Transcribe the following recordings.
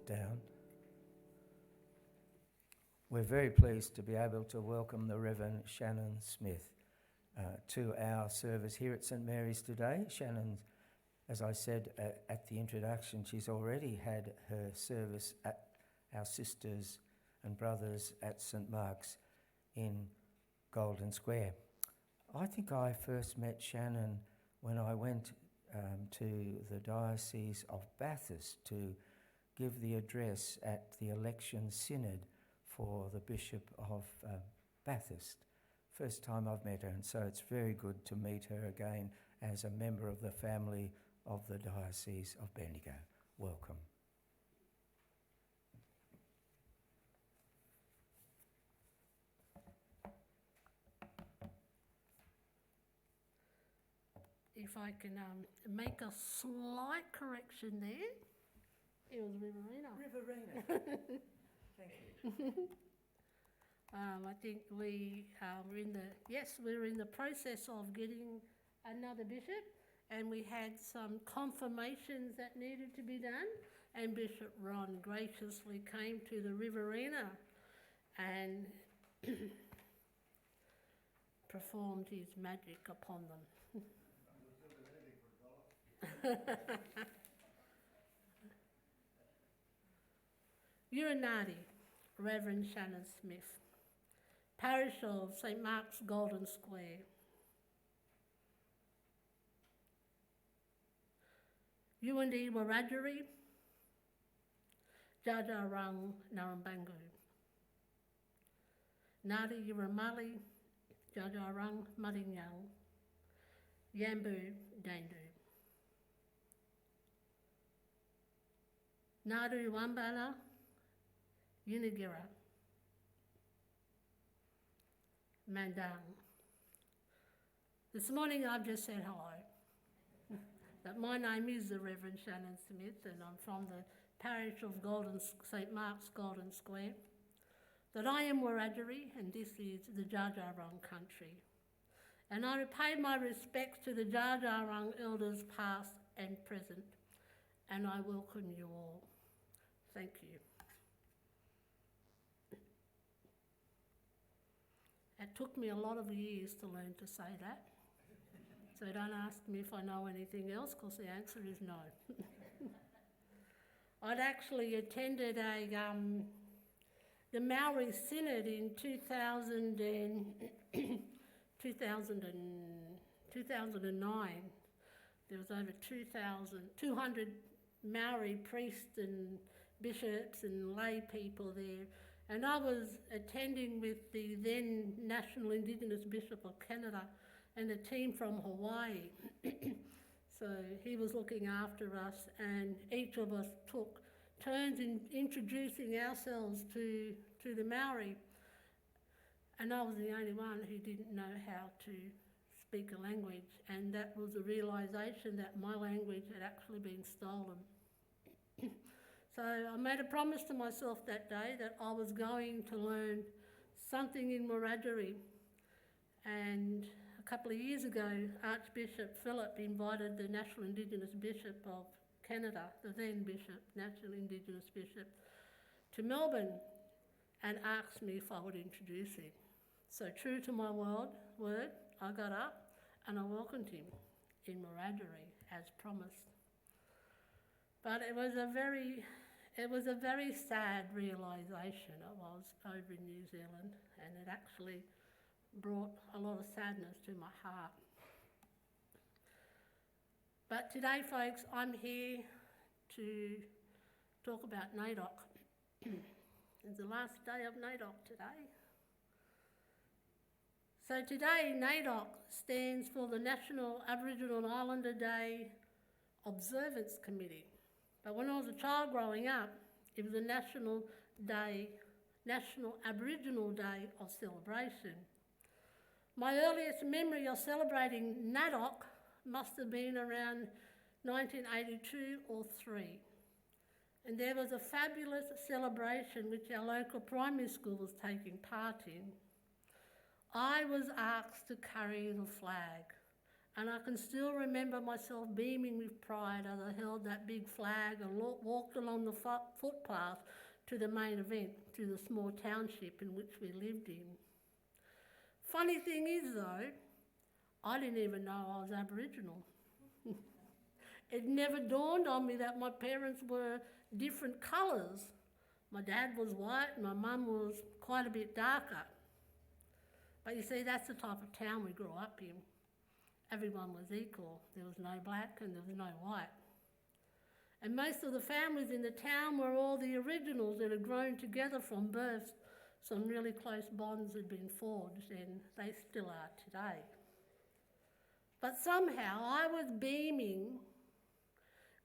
down. We're very pleased to be able to welcome the Rev Shannon Smith to our service here at St Mary's today. Shannon, as I said at the introduction, she's already had her service at our sisters and brothers at St Mark's in Golden Square. I think I first met Shannon when I went to the Diocese of Bathurst to give the address at the election synod for the Bishop of Bathurst. First time I've met her, and so it's very good to meet her again as a member of the family of the Diocese of Bendigo. Welcome. If I can make a slight correction there, it was Riverina. Riverina. Thank you. I think we're in the process of getting another bishop, and we had some confirmations that needed to be done, and Bishop Ron graciously came to the Riverina and performed his magic upon them. Urinati, Reverend Shannon Smith, Parish of St Mark's Golden Square. Yundi Wiradjuri, Jajarang Narambangu. Nadi Yiramali, Jajarang Marinyang, Yambu Dandu. Nadu Wambala, Unigira, Mandang. This morning I've just said hello. That my name is the Reverend Shannon Smith, and I'm from the parish of St Mark's Golden Square. That I am Wiradjuri, and this is the Jajarang country. And I pay my respects to the Jajarang elders past and present, and I welcome you all. Thank you. It took me a lot of years to learn to say that. So don't ask me if I know anything else, because the answer is no. I'd actually attended the Maori Synod in 2009. There was over 200 Maori priests and bishops and lay people there. And I was attending with the then National Indigenous Bishop of Canada and a team from Hawaii. So he was looking after us, and each of us took turns in introducing ourselves to the Maori. And I was the only one who didn't know how to speak a language, and that was a realisation that my language had actually been stolen. So I made a promise to myself that day that I was going to learn something in Wiradjuri. And a couple of years ago, Archbishop Phillip invited the National Indigenous Bishop of Canada, the then Bishop, National Indigenous Bishop, to Melbourne and asked me if I would introduce him. So true to my word, I got up and I welcomed him in Wiradjuri as promised. But it was a very sad realisation. I was over in New Zealand, and it actually brought a lot of sadness to my heart. But today, folks, I'm here to talk about NAIDOC. It's the last day of NAIDOC today. So today, NAIDOC stands for the National Aboriginal and Islander Day Observance Committee. But when I was a child growing up, it was a National Aboriginal Day of celebration. My earliest memory of celebrating NAIDOC must have been around 1982 or 3. And there was a fabulous celebration which our local primary school was taking part in. I was asked to carry the flag, And I can still remember myself beaming with pride as I held that big flag and walked along the footpath to the main event, to the small township in which we lived in. Funny thing is though, I didn't even know I was Aboriginal. It never dawned on me that my parents were different colours. My dad was white and my mum was quite a bit darker. But you see, that's the type of town we grew up in. Everyone was equal. There was no black and there was no white. And most of the families in the town were all the originals that had grown together from birth. Some really close bonds had been forged, and they still are today. But somehow I was beaming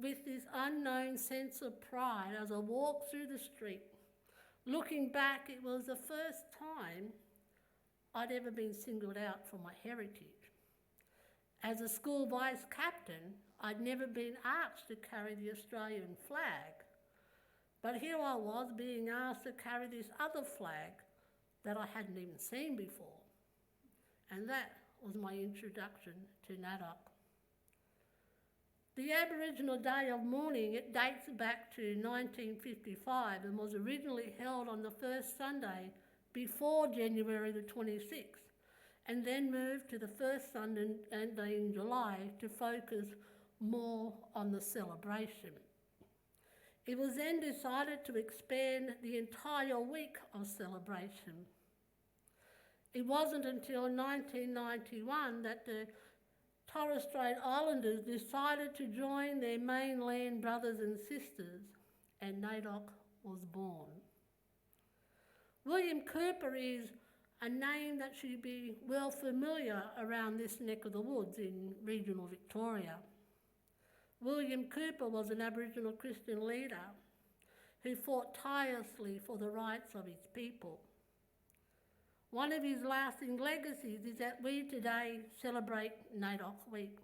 with this unknown sense of pride as I walked through the street. Looking back, it was the first time I'd ever been singled out for my heritage. As a school vice captain, I'd never been asked to carry the Australian flag, but here I was being asked to carry this other flag that I hadn't even seen before. And that was my introduction to NAIDOC. The Aboriginal Day of Mourning, it dates back to 1955 and was originally held on the first Sunday before January the 26th, and then moved to the first Sunday in July to focus more on the celebration. It was then decided to expand the entire week of celebration. It wasn't until 1991 that the Torres Strait Islanders decided to join their mainland brothers and sisters, and NAIDOC was born. William Cooper is a name that should be well familiar around this neck of the woods in regional Victoria. William Cooper was an Aboriginal Christian leader who fought tirelessly for the rights of his people. One of his lasting legacies is that we today celebrate NAIDOC Week.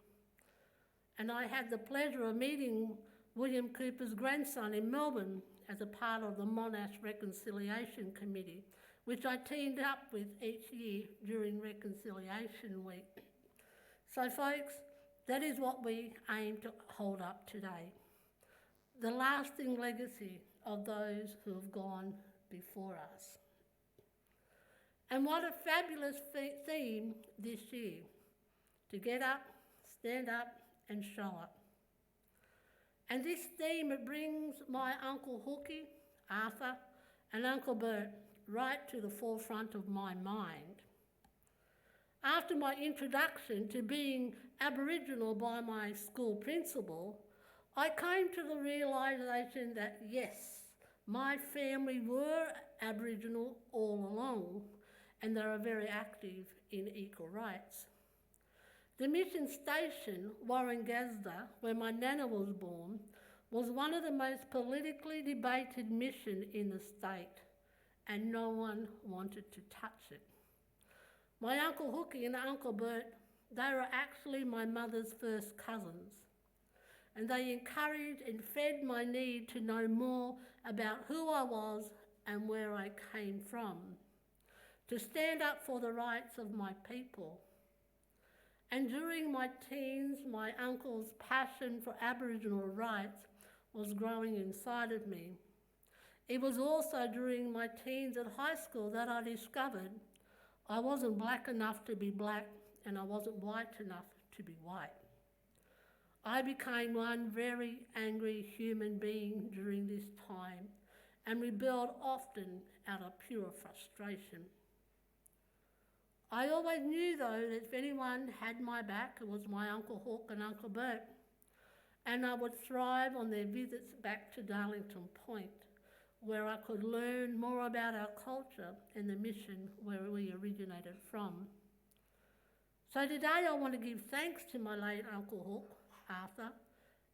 And I had the pleasure of meeting William Cooper's grandson in Melbourne as a part of the Monash Reconciliation Committee, which I teamed up with each year during Reconciliation Week. So folks, that is what we aim to hold up today. The lasting legacy of those who have gone before us. And what a fabulous theme this year, to get up, stand up and show up. And this theme, it brings my Uncle Hookie, Arthur, and Uncle Bert right to the forefront of my mind. After my introduction to being Aboriginal by my school principal, I came to the realisation that yes, my family were Aboriginal all along, and they are very active in equal rights. The mission station, Warringazda, where my nana was born, was one of the most politically debated missions in the state, and no one wanted to touch it. My Uncle Hookie and Uncle Bert, they were actually my mother's first cousins, and they encouraged and fed my need to know more about who I was and where I came from, to stand up for the rights of my people. And during my teens, my uncle's passion for Aboriginal rights was growing inside of me. It was also during my teens at high school that I discovered I wasn't black enough to be black and I wasn't white enough to be white. I became one very angry human being during this time and rebelled often out of pure frustration. I always knew though that if anyone had my back, it was my Uncle Hawk and Uncle Bert, and I would thrive on their visits back to Darlington Point, where I could learn more about our culture and the mission where we originated from. So today I want to give thanks to my late Uncle Hawk, Arthur,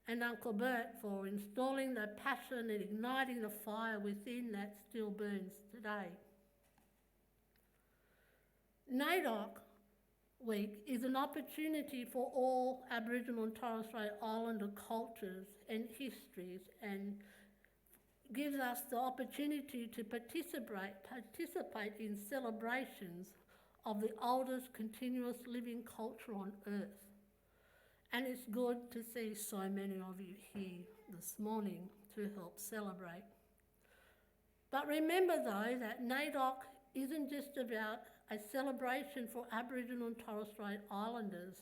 and Uncle Bert for installing the passion and igniting the fire within that still burns today. NAIDOC Week is an opportunity for all Aboriginal and Torres Strait Islander cultures and histories, and gives us the opportunity to participate in celebrations of the oldest continuous living culture on earth. and it's good to see so many of you here this morning to help celebrate. But remember though that NAIDOC isn't just about a celebration for Aboriginal and Torres Strait Islanders,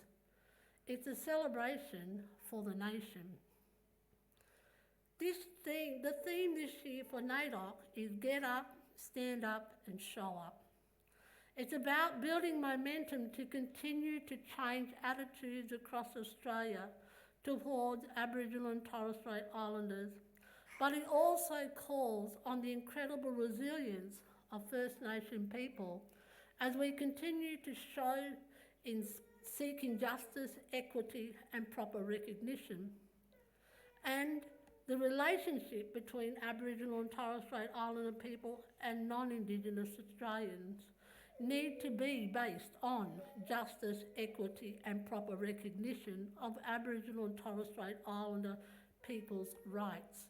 it's a celebration for the nation. The theme this year for NAIDOC is Get Up, Stand Up and Show Up. It's about building momentum to continue to change attitudes across Australia towards Aboriginal and Torres Strait Islanders, but it also calls on the incredible resilience of First Nation people as we continue to show in seeking justice, equity and proper recognition. And the relationship between Aboriginal and Torres Strait Islander people and non-Indigenous Australians need to be based on justice, equity and proper recognition of Aboriginal and Torres Strait Islander people's rights.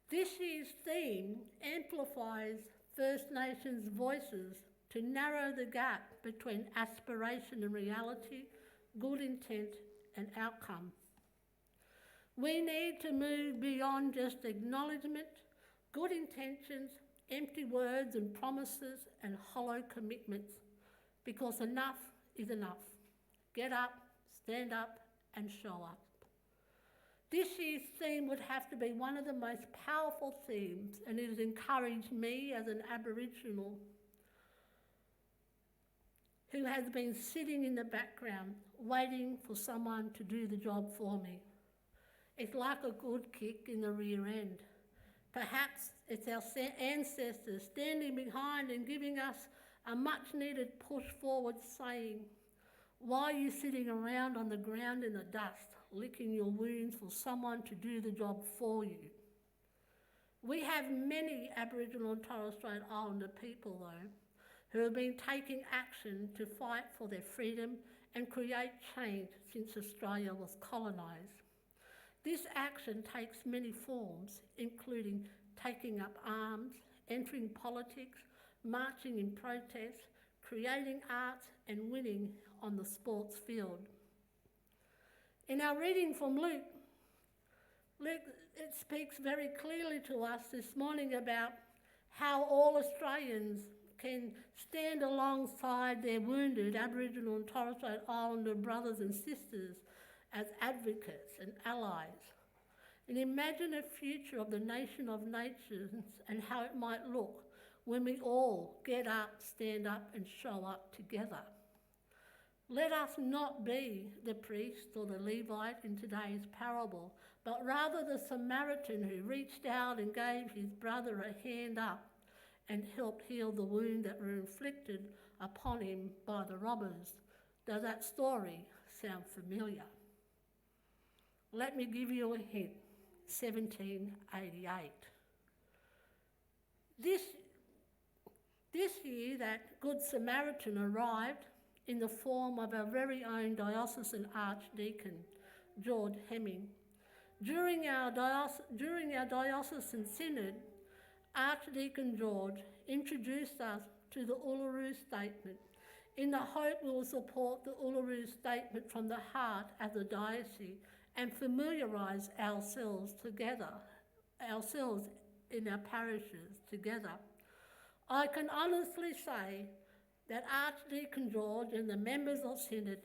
This year's theme amplifies First Nations voices to narrow the gap between aspiration and reality, good intent and outcome. We need to move beyond just acknowledgement, good intentions, empty words and promises and hollow commitments, because enough is enough. Get up, stand up and show up. This year's theme would have to be one of the most powerful themes, and it has encouraged me as an Aboriginal who has been sitting in the background waiting for someone to do the job for me. It's like a good kick in the rear end. Perhaps it's our ancestors standing behind and giving us a much needed push forward, saying, why are you sitting around on the ground in the dust, licking your wounds for someone to do the job for you? We have many Aboriginal and Torres Strait Islander people though, who have been taking action to fight for their freedom and create change since Australia was colonised. This action takes many forms, including taking up arms, entering politics, marching in protest, creating arts and winning on the sports field. In our reading from Luke, it speaks very clearly to us this morning about how all Australians can stand alongside their wounded Aboriginal and Torres Strait Islander brothers and sisters as advocates and allies. And imagine a future of the nation of nations and how it might look when we all get up, stand up and show up together. Let us not be the priest or the Levite in today's parable, but rather the Samaritan who reached out and gave his brother a hand up and helped heal the wound that were inflicted upon him by the robbers. Does that story sound familiar? Let me give you a hint. 1788. This year, that Good Samaritan arrived in the form of our very own diocesan archdeacon, George Hemming. During our diocesan synod, Archdeacon George introduced us to the Uluru Statement in the hope we will support the Uluru Statement from the heart as a diocese and familiarise ourselves in our parishes together. I can honestly say that Archdeacon George and the members of Synod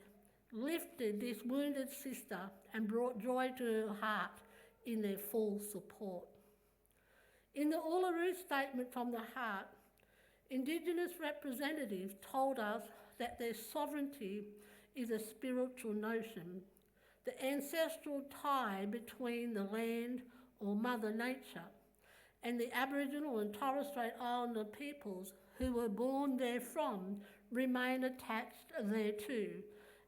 lifted this wounded sister and brought joy to her heart in their full support. In the Uluru Statement from the heart, Indigenous representatives told us that their sovereignty is a spiritual notion, the ancestral tie between the land or Mother Nature and the Aboriginal and Torres Strait Islander peoples who were born therefrom remain attached thereto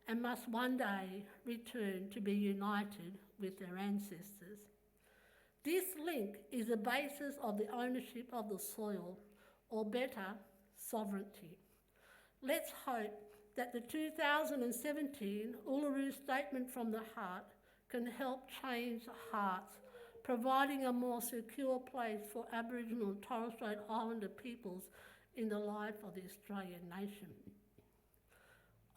and must one day return to be united with their ancestors. This link is the basis of the ownership of the soil, or better, sovereignty. Let's hope that the 2017 Uluru Statement from the Heart can help change hearts, providing a more secure place for Aboriginal and Torres Strait Islander peoples in the life of the Australian nation.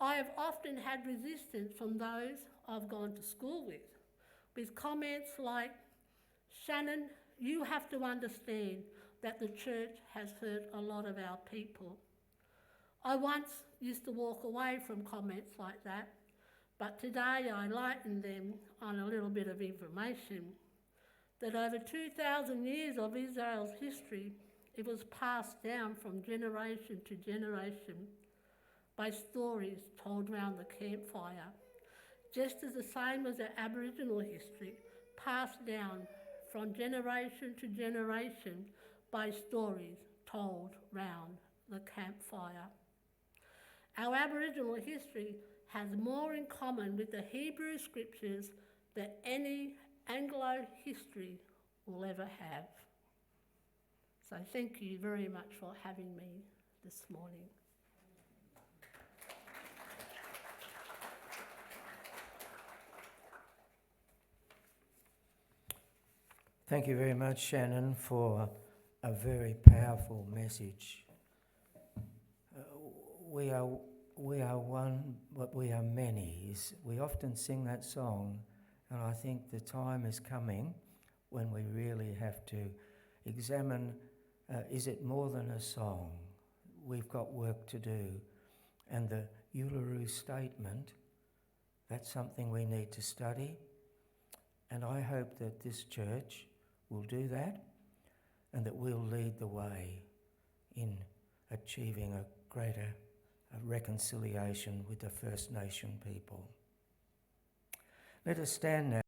I have often had resistance from those I've gone to school with comments like, "Shannon, you have to understand that the church has hurt a lot of our people." I once used to walk away from comments like that, but today I lighten them on a little bit of information that over 2,000 years of Israel's history, it was passed down from generation to generation by stories told round the campfire, just as the same as the Aboriginal history, passed down from generation to generation by stories told round the campfire. Our Aboriginal history has more in common with the Hebrew scriptures than any Anglo history will ever have. So thank you very much for having me this morning. Thank you very much, Shannon, for a very powerful message. We are one, but we are many. We often sing that song, and I think the time is coming when we really have to examine, is it more than a song? We've got work to do. And the Uluru Statement, that's something we need to study. And I hope that this church will do that, and that we'll lead the way in achieving a greater reconciliation with the First Nation people. Let us stand now.